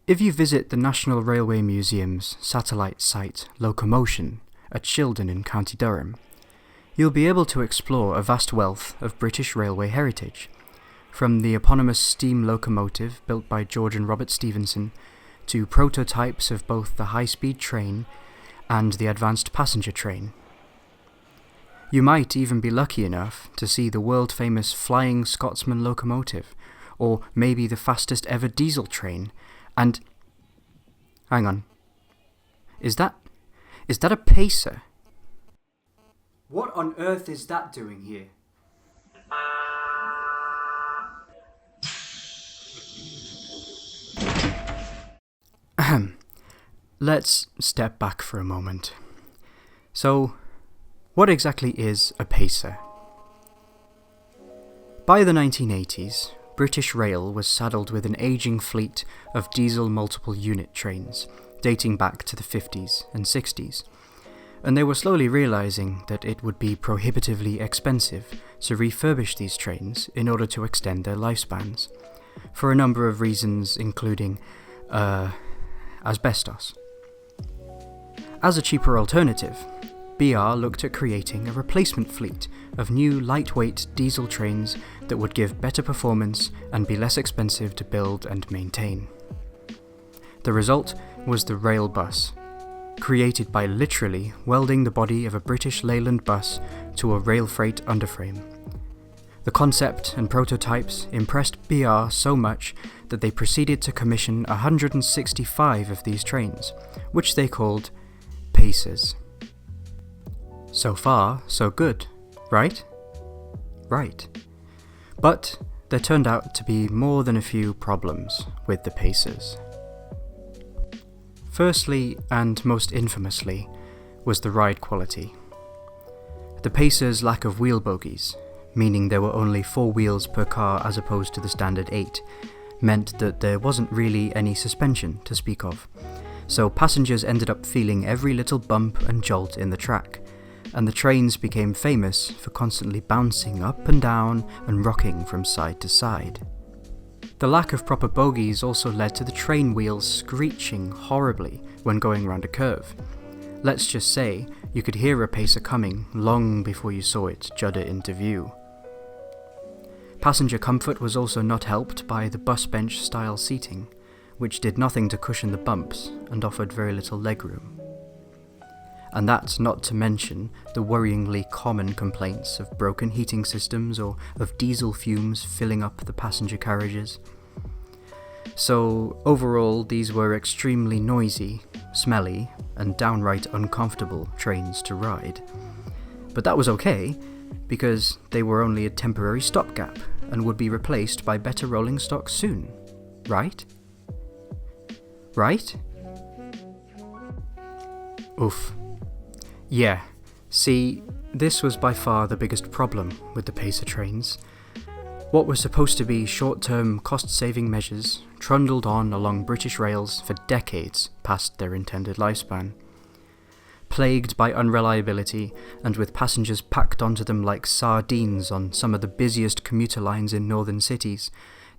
If you visit the National Railway Museum's satellite site Locomotion at Shildon in County Durham, you'll be able to explore a vast wealth of British railway heritage, from the eponymous steam locomotive built by George and Robert Stephenson to prototypes of both the high-speed train and the advanced passenger train. You might even be lucky enough to see the world-famous Flying Scotsman locomotive, or maybe the fastest ever diesel train, and... hang on. Is that a pacer? What on earth is that doing here? Ahem. Let's step back for a moment. So, what exactly is a pacer? By the 1980s, British Rail was saddled with an ageing fleet of diesel multiple unit trains, dating back to the 50s and 60s, and they were slowly realising that it would be prohibitively expensive to refurbish these trains in order to extend their lifespans, for a number of reasons including, asbestos. As a cheaper alternative, BR looked at creating a replacement fleet of new lightweight diesel trains that would give better performance and be less expensive to build and maintain. The result was the rail bus, created by literally welding the body of a British Leyland bus to a rail freight underframe. The concept and prototypes impressed BR so much that they proceeded to commission 165 of these trains, which they called Pacers. So far, so good, right? Right. But there turned out to be more than a few problems with the Pacers. Firstly, and most infamously, was the ride quality. The Pacers' lack of wheel bogies, meaning there were only 4 wheels per car as opposed to the standard 8, meant that there wasn't really any suspension to speak of, so passengers ended up feeling every little bump and jolt in the track, and the trains became famous for constantly bouncing up and down and rocking from side to side. The lack of proper bogies also led to the train wheels screeching horribly when going round a curve. Let's just say you could hear a pacer coming long before you saw it judder into view. Passenger comfort was also not helped by the bus bench style seating, which did nothing to cushion the bumps and offered very little legroom. And that's not to mention the worryingly common complaints of broken heating systems or of diesel fumes filling up the passenger carriages. So overall, these were extremely noisy, smelly, and downright uncomfortable trains to ride. But that was okay, because they were only a temporary stopgap and would be replaced by better rolling stock soon, right? Right? Oof. Yeah, see, this was by far the biggest problem with the Pacer trains. What were supposed to be short-term cost-saving measures trundled on along British rails for decades past their intended lifespan. Plagued by unreliability and with passengers packed onto them like sardines on some of the busiest commuter lines in northern cities,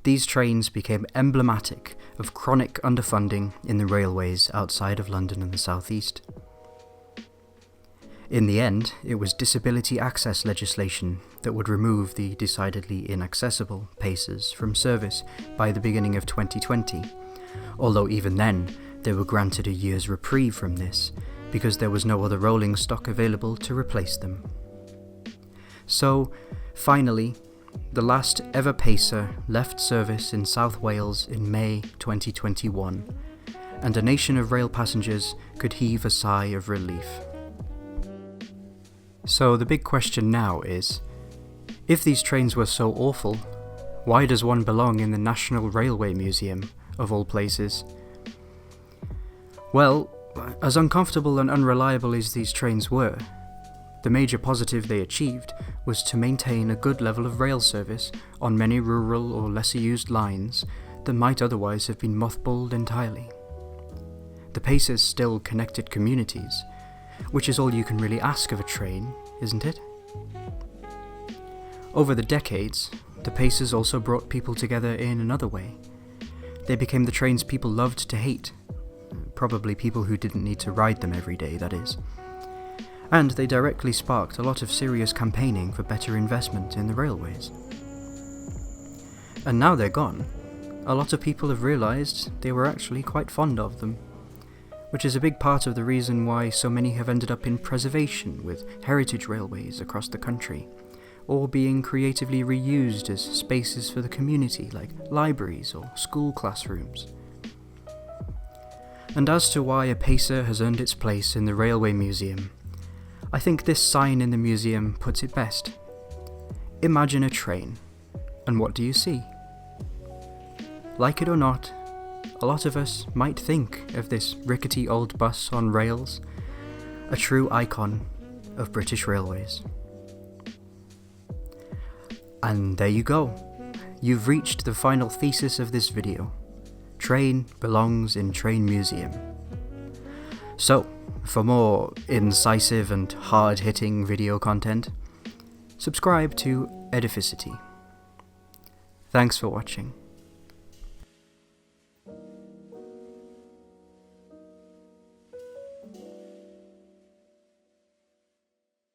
these trains became emblematic of chronic underfunding in the railways outside of London and the South East. In the end, it was disability access legislation that would remove the decidedly inaccessible Pacers from service by the beginning of 2020, although even then they were granted a year's reprieve from this, because there was no other rolling stock available to replace them. So, finally, the last ever Pacer left service in South Wales in May 2021, and a nation of rail passengers could heave a sigh of relief. So the big question now is, if these trains were so awful, why does one belong in the National Railway Museum, of all places? Well, as uncomfortable and unreliable as these trains were, the major positive they achieved was to maintain a good level of rail service on many rural or lesser used lines that might otherwise have been mothballed entirely. The Pacers still connected communities, which is all you can really ask of a train, isn't it? Over the decades, the Pacers also brought people together in another way. They became the trains people loved to hate. Probably people who didn't need to ride them every day, that is. And they directly sparked a lot of serious campaigning for better investment in the railways. And now they're gone, a lot of people have realised they were actually quite fond of them, which is a big part of the reason why so many have ended up in preservation with heritage railways across the country, or being creatively reused as spaces for the community like libraries or school classrooms. And as to why a pacer has earned its place in the Railway Museum, I think this sign in the museum puts it best. Imagine a train, and what do you see? Like it or not, a lot of us might think of this rickety old bus on rails, a true icon of British Railways. And there you go. You've reached the final thesis of this video. Train belongs in Train Museum. So, for more incisive and hard-hitting video content, subscribe to Edificity. Thanks for watching.